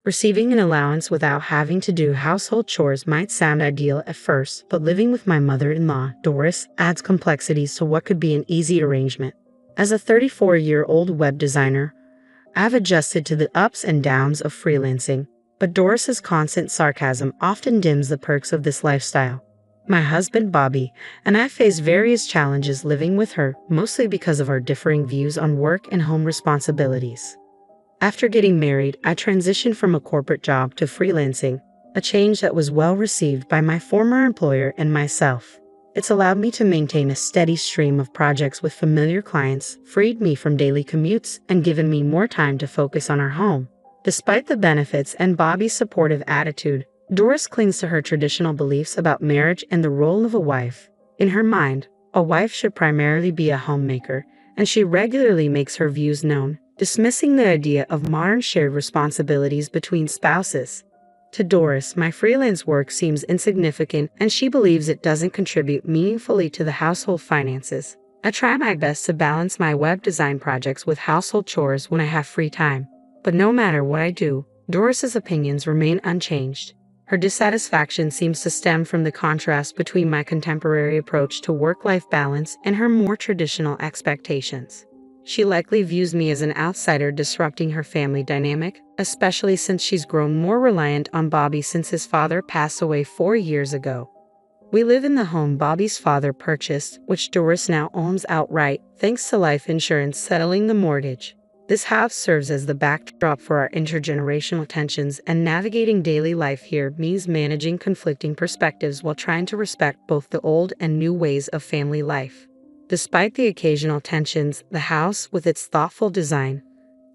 Receiving an allowance without having to do household chores might sound ideal at first, but living with my mother-in-law, Doris, adds complexities to what could be an easy arrangement. As a 34-year-old web designer, I've adjusted to the ups and downs of freelancing, but Doris's constant sarcasm often dims the perks of this lifestyle. My husband, Bobby, and I face various challenges living with her, mostly because of our differing views on work and home responsibilities. After getting married, I transitioned from a corporate job to freelancing, a change that was well received by my former employer and myself. It's allowed me to maintain a steady stream of projects with familiar clients, freed me from daily commutes, and given me more time to focus on our home. Despite the benefits and Bobby's supportive attitude, Doris clings to her traditional beliefs about marriage and the role of a wife. In her mind, a wife should primarily be a homemaker, and she regularly makes her views known, dismissing the idea of modern shared responsibilities between spouses. To Doris, my freelance work seems insignificant, and she believes it doesn't contribute meaningfully to the household finances. I try my best to balance my web design projects with household chores when I have free time. But no matter what I do, Doris's opinions remain unchanged. Her dissatisfaction seems to stem from the contrast between my contemporary approach to work-life balance and her more traditional expectations. She likely views me as an outsider disrupting her family dynamic, especially since she's grown more reliant on Bobby since his father passed away 4 years ago. We live in the home Bobby's father purchased, which Doris now owns outright, thanks to life insurance settling the mortgage. This house serves as the backdrop for our intergenerational tensions, and navigating daily life here means managing conflicting perspectives while trying to respect both the old and new ways of family life. Despite the occasional tensions, the house, with its thoughtful design,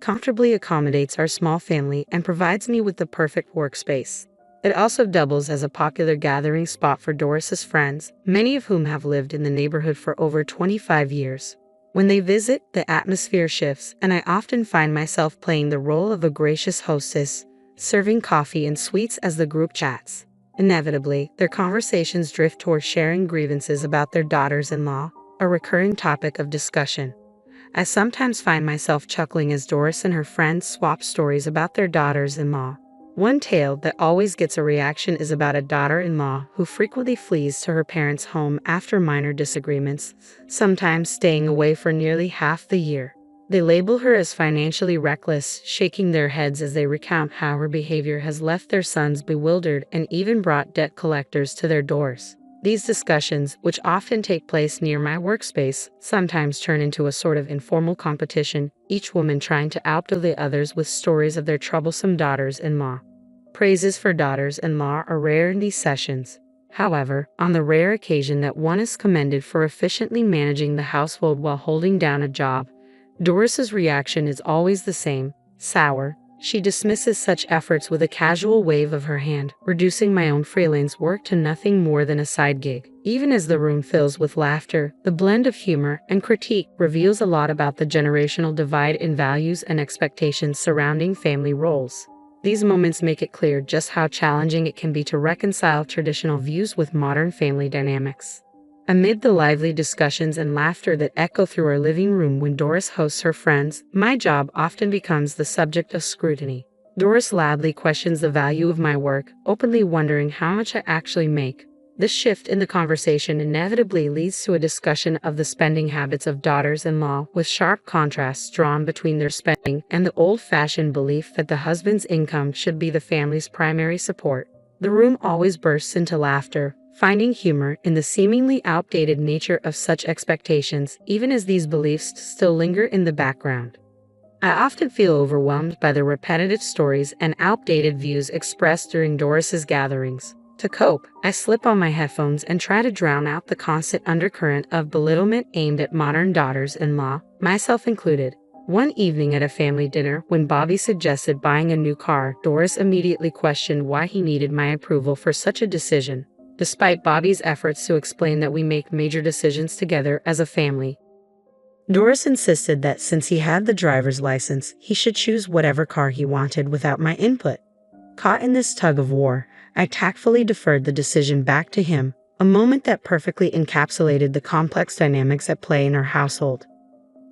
comfortably accommodates our small family and provides me with the perfect workspace. It also doubles as a popular gathering spot for Doris's friends, many of whom have lived in the neighborhood for over 25 years. When they visit, the atmosphere shifts, and I often find myself playing the role of a gracious hostess, serving coffee and sweets as the group chats. Inevitably, their conversations drift toward sharing grievances about their daughters-in-law, a recurring topic of discussion. I sometimes find myself chuckling as Doris and her friends swap stories about their daughters-in-law. One tale that always gets a reaction is about a daughter-in-law who frequently flees to her parents' home after minor disagreements, sometimes staying away for nearly half the year. They label her as financially reckless, shaking their heads as they recount how her behavior has left their sons bewildered and even brought debt collectors to their doors. These discussions, which often take place near my workspace, sometimes turn into a sort of informal competition, each woman trying to outdo the others with stories of their troublesome daughters-in-law. Praises for daughters-in-law are rare in these sessions. However, on the rare occasion that one is commended for efficiently managing the household while holding down a job, Doris's reaction is always the same: sour. She dismisses such efforts with a casual wave of her hand, reducing my own freelance work to nothing more than a side gig. Even as the room fills with laughter, the blend of humor and critique reveals a lot about the generational divide in values and expectations surrounding family roles. These moments make it clear just how challenging it can be to reconcile traditional views with modern family dynamics. Amid the lively discussions and laughter that echo through our living room when Doris hosts her friends, my job often becomes the subject of scrutiny. Doris loudly questions the value of my work, openly wondering how much I actually make. This shift in the conversation inevitably leads to a discussion of the spending habits of daughters-in-law, with sharp contrasts drawn between their spending and the old-fashioned belief that the husband's income should be the family's primary support. The room always bursts into laughter, finding humor in the seemingly outdated nature of such expectations, even as these beliefs still linger in the background. I often feel overwhelmed by the repetitive stories and outdated views expressed during Doris's gatherings. To cope, I slip on my headphones and try to drown out the constant undercurrent of belittlement aimed at modern daughters-in-law, myself included. One evening at a family dinner, when Bobby suggested buying a new car, Doris immediately questioned why he needed my approval for such a decision. Despite Bobby's efforts to explain that we make major decisions together as a family, Doris insisted that since he had the driver's license, he should choose whatever car he wanted without my input. Caught in this tug-of-war, I tactfully deferred the decision back to him, a moment that perfectly encapsulated the complex dynamics at play in our household.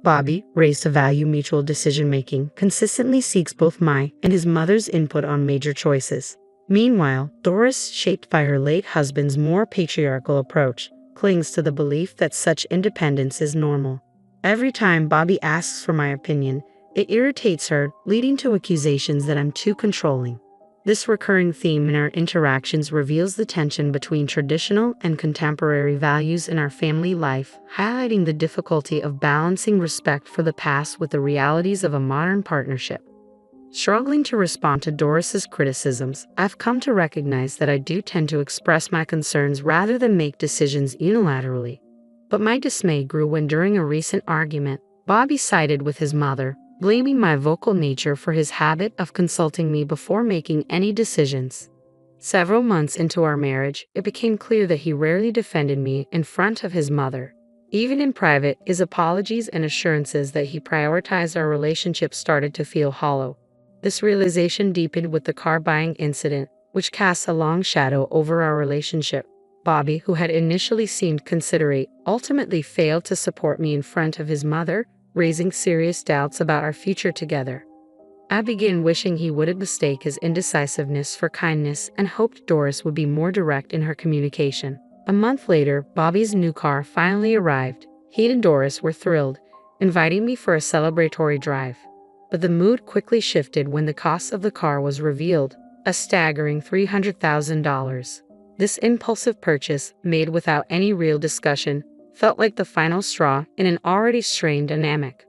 Bobby, raised to value mutual decision-making, consistently seeks both my and his mother's input on major choices. Meanwhile, Doris, shaped by her late husband's more patriarchal approach, clings to the belief that such independence is normal. Every time Bobby asks for my opinion, it irritates her, leading to accusations that I'm too controlling. This recurring theme in our interactions reveals the tension between traditional and contemporary values in our family life, highlighting the difficulty of balancing respect for the past with the realities of a modern partnership. Struggling to respond to Doris's criticisms, I've come to recognize that I do tend to express my concerns rather than make decisions unilaterally. But my dismay grew when, during a recent argument, Bobby sided with his mother, blaming my vocal nature for his habit of consulting me before making any decisions. Several months into our marriage, it became clear that he rarely defended me in front of his mother. Even in private, his apologies and assurances that he prioritized our relationship started to feel hollow. This realization deepened with the car buying incident, which cast a long shadow over our relationship. Bobby, who had initially seemed considerate, ultimately failed to support me in front of his mother, raising serious doubts about our future together. I began wishing he wouldn't mistake his indecisiveness for kindness and hoped Doris would be more direct in her communication. A month later, Bobby's new car finally arrived. He and Doris were thrilled, inviting me for a celebratory drive. But the mood quickly shifted when the cost of the car was revealed, a staggering $300,000. This impulsive purchase, made without any real discussion, felt like the final straw in an already strained dynamic.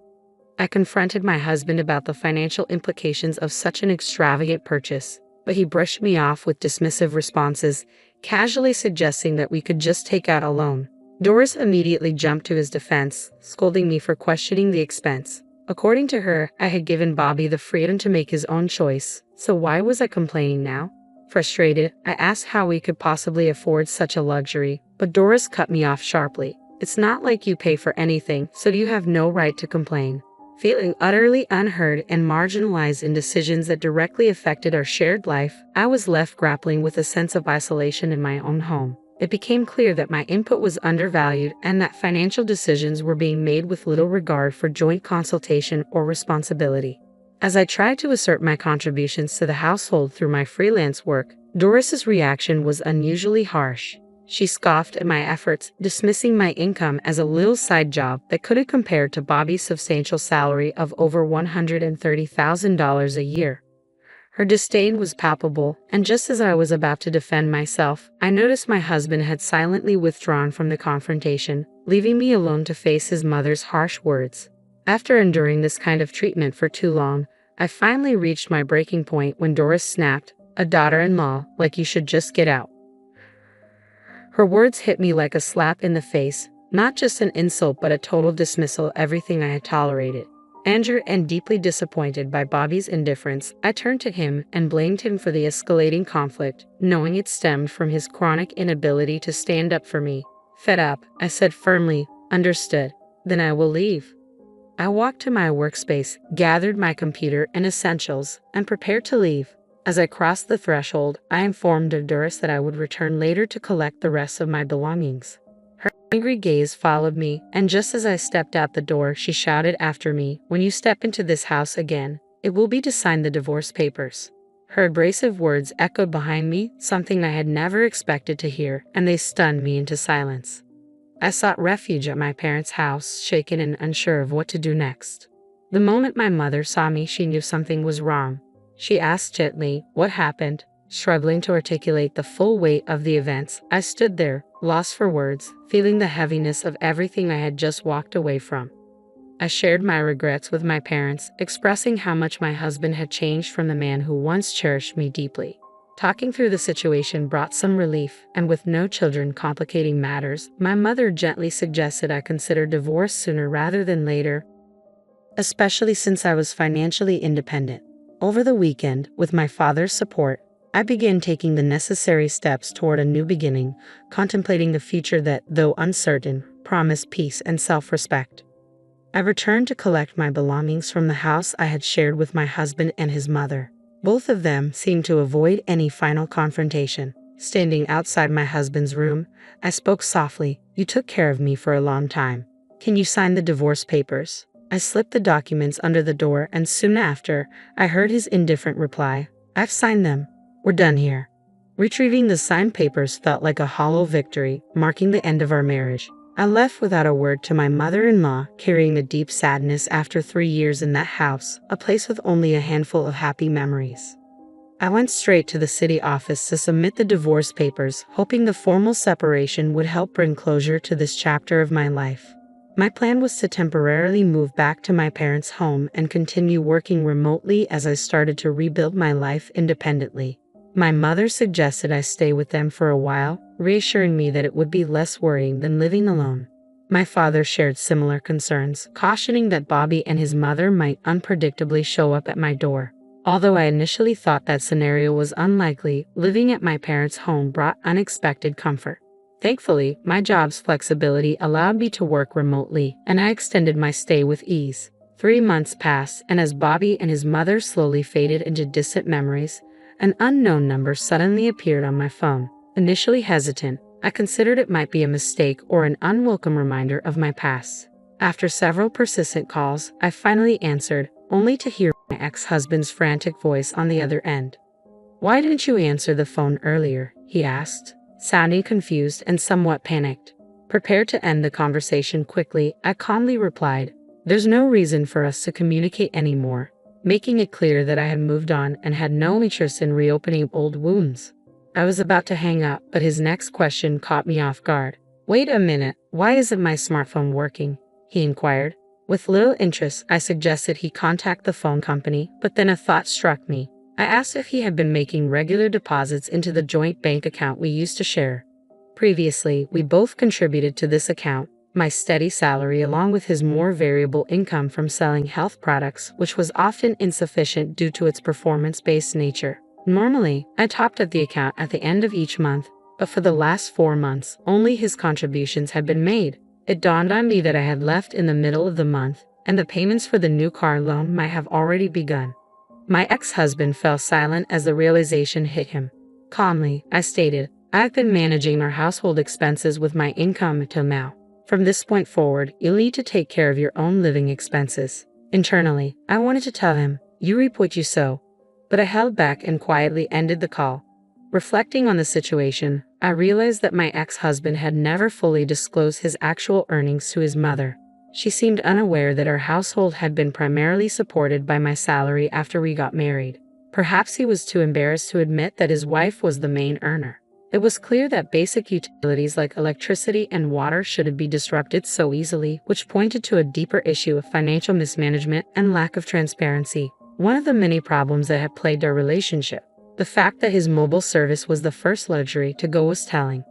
I confronted my husband about the financial implications of such an extravagant purchase, but he brushed me off with dismissive responses, casually suggesting that we could just take out a loan. Doris immediately jumped to his defense, scolding me for questioning the expense. According to her, I had given Bobby the freedom to make his own choice, so why was I complaining now? Frustrated, I asked how we could possibly afford such a luxury, but Doris cut me off sharply. It's not like you pay for anything, so you have no right to complain. Feeling utterly unheard and marginalized in decisions that directly affected our shared life, I was left grappling with a sense of isolation in my own home. It became clear that my input was undervalued and that financial decisions were being made with little regard for joint consultation or responsibility. As I tried to assert my contributions to the household through my freelance work, Doris's reaction was unusually harsh. She scoffed at my efforts, dismissing my income as a little side job that couldn't compare to Bobby's substantial salary of over $130,000 a year. Her disdain was palpable, and just as I was about to defend myself, I noticed my husband had silently withdrawn from the confrontation, leaving me alone to face his mother's harsh words. After enduring this kind of treatment for too long, I finally reached my breaking point when Doris snapped, "A daughter-in-law, like you should just get out." Her words hit me like a slap in the face, not just an insult but a total dismissal of everything I had tolerated. Angered and deeply disappointed by Bobby's indifference, I turned to him and blamed him for the escalating conflict, knowing it stemmed from his chronic inability to stand up for me. Fed up, I said firmly, "Understood. Then I will leave." I walked to my workspace, gathered my computer and essentials, and prepared to leave. As I crossed the threshold, I informed Doris that I would return later to collect the rest of my belongings. Her angry gaze followed me, and just as I stepped out the door, she shouted after me, "When you step into this house again, it will be to sign the divorce papers." Her abrasive words echoed behind me, something I had never expected to hear, and they stunned me into silence. I sought refuge at my parents' house, shaken and unsure of what to do next. The moment my mother saw me, she knew something was wrong. She asked gently, "What happened?" Struggling to articulate the full weight of the events, I stood there, lost for words, feeling the heaviness of everything I had just walked away from. I shared my regrets with my parents, expressing how much my husband had changed from the man who once cherished me deeply. Talking through the situation brought some relief, and with no children complicating matters, my mother gently suggested I consider divorce sooner rather than later, especially since I was financially independent. Over the weekend, with my father's support, I began taking the necessary steps toward a new beginning, contemplating the future that, though uncertain, promised peace and self-respect. I returned to collect my belongings from the house I had shared with my husband and his mother. Both of them seemed to avoid any final confrontation. Standing outside my husband's room, I spoke softly, "You took care of me for a long time. Can you sign the divorce papers?" I slipped the documents under the door, and soon after, I heard his indifferent reply, "I've signed them. We're done here." Retrieving the signed papers felt like a hollow victory, marking the end of our marriage. I left without a word to my mother-in-law, carrying a deep sadness after 3 years in that house, a place with only a handful of happy memories. I went straight to the city office to submit the divorce papers, hoping the formal separation would help bring closure to this chapter of my life. My plan was to temporarily move back to my parents' home and continue working remotely as I started to rebuild my life independently. My mother suggested I stay with them for a while, reassuring me that it would be less worrying than living alone. My father shared similar concerns, cautioning that Bobby and his mother might unpredictably show up at my door. Although I initially thought that scenario was unlikely, living at my parents' home brought unexpected comfort. Thankfully, my job's flexibility allowed me to work remotely, and I extended my stay with ease. 3 months passed, and as Bobby and his mother slowly faded into distant memories, an unknown number suddenly appeared on my phone. Initially hesitant, I considered it might be a mistake or an unwelcome reminder of my past. After several persistent calls, I finally answered, only to hear my ex-husband's frantic voice on the other end. "Why didn't you answer the phone earlier?" he asked, sounding confused and somewhat panicked. Prepared to end the conversation quickly, I calmly replied, "There's no reason for us to communicate anymore," making it clear that I had moved on and had no interest in reopening old wounds. I was about to hang up, but his next question caught me off guard. "Wait a minute, why isn't my smartphone working?" he inquired. With little interest, I suggested he contact the phone company, but then a thought struck me. I asked if he had been making regular deposits into the joint bank account we used to share. Previously, we both contributed to this account, my steady salary along with his more variable income from selling health products, which was often insufficient due to its performance-based nature. Normally, I topped up the account at the end of each month, but for the last 4 months, only his contributions had been made. It dawned on me that I had left in the middle of the month, and the payments for the new car loan might have already begun. My ex-husband fell silent as the realization hit him. Calmly, I stated, "I've been managing our household expenses with my income until now. From this point forward, you'll need to take care of your own living expenses." Internally, I wanted to tell him, "You reap what you sow," but I held back and quietly ended the call. Reflecting on the situation, I realized that my ex-husband had never fully disclosed his actual earnings to his mother. She seemed unaware that our household had been primarily supported by my salary after we got married. Perhaps he was too embarrassed to admit that his wife was the main earner. It was clear that basic utilities like electricity and water shouldn't be disrupted so easily, which pointed to a deeper issue of financial mismanagement and lack of transparency. One of the many problems that had plagued our relationship. The fact that his mobile service was the first luxury to go was telling.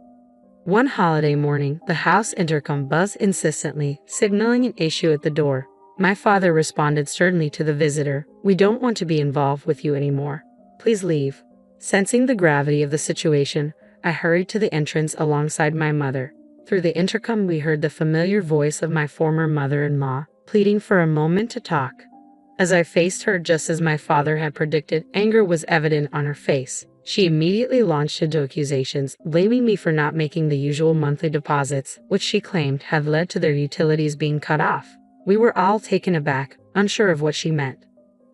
One holiday morning, the house intercom buzzed insistently, signaling an issue at the door. My father responded sternly to the visitor, "We don't want to be involved with you anymore. Please leave." Sensing the gravity of the situation, I hurried to the entrance alongside my mother. Through the intercom, we heard the familiar voice of my former mother-in-law, pleading for a moment to talk. As I faced her just as my father had predicted, anger was evident on her face. She immediately launched into accusations, blaming me for not making the usual monthly deposits, which she claimed had led to their utilities being cut off. We were all taken aback, unsure of what she meant.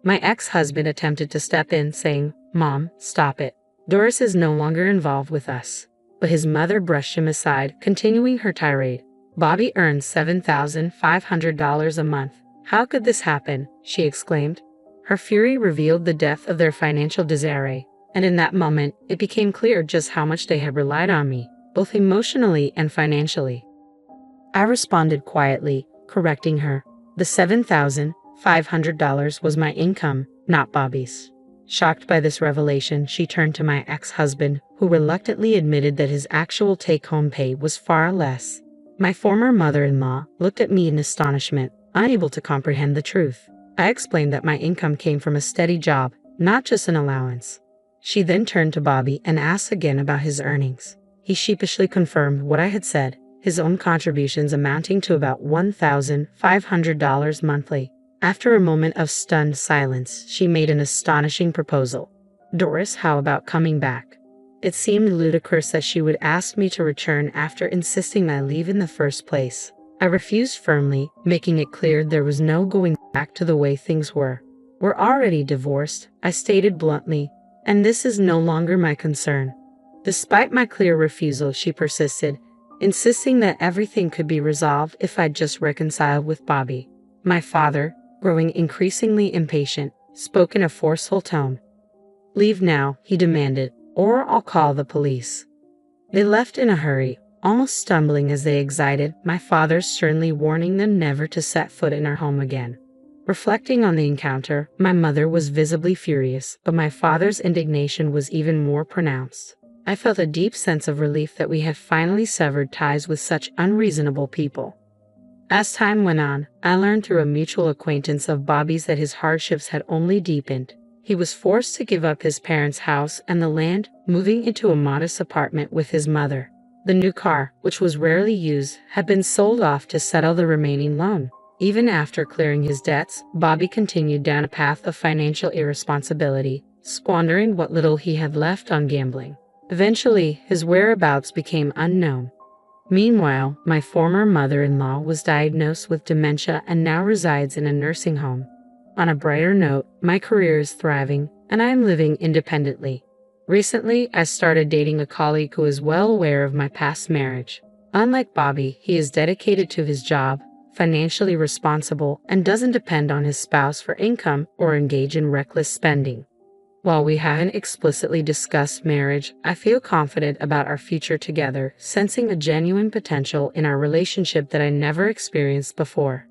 My ex-husband attempted to step in, saying, "Mom, stop it. Doris is no longer involved with us." But his mother brushed him aside, continuing her tirade. "Bobby earns $7,500 a month. How could this happen?" she exclaimed. Her fury revealed the depth of their financial disarray, and in that moment, it became clear just how much they had relied on me, both emotionally and financially. I responded quietly, correcting her. The $7,500 was my income, not Bobby's. Shocked by this revelation, she turned to my ex-husband, who reluctantly admitted that his actual take-home pay was far less. My former mother-in-law looked at me in astonishment, unable to comprehend the truth. I explained that my income came from a steady job, not just an allowance. She then turned to Bobby and asked again about his earnings. He sheepishly confirmed what I had said, his own contributions amounting to about $1,500 monthly. After a moment of stunned silence, she made an astonishing proposal. "Doris, how about coming back?" It seemed ludicrous that she would ask me to return after insisting I leave in the first place. I refused firmly, making it clear there was no going back to the way things were. We're already divorced, I stated bluntly, and this is no longer my concern. Despite my clear refusal, she persisted, insisting that everything could be resolved if I'd just reconciled with Bobby. My father, growing increasingly impatient, spoke in a forceful tone. "Leave now," he demanded, "or I'll call the police." They left in a hurry, almost stumbling as they exited, my father sternly warning them never to set foot in our home again. Reflecting on the encounter, my mother was visibly furious, but my father's indignation was even more pronounced. I felt a deep sense of relief that we had finally severed ties with such unreasonable people. As time went on, I learned through a mutual acquaintance of Bobby's that his hardships had only deepened. He was forced to give up his parents' house and the land, moving into a modest apartment with his mother. The new car, which was rarely used, had been sold off to settle the remaining loan. Even after clearing his debts, Bobby continued down a path of financial irresponsibility, squandering what little he had left on gambling. Eventually, his whereabouts became unknown. Meanwhile, my former mother-in-law was diagnosed with dementia and now resides in a nursing home. On a brighter note, my career is thriving, and I am living independently. Recently, I started dating a colleague who is well aware of my past marriage. Unlike Bobby, he is dedicated to his job, financially responsible, and doesn't depend on his spouse for income or engage in reckless spending. While we haven't explicitly discussed marriage, I feel confident about our future together, sensing a genuine potential in our relationship that I never experienced before.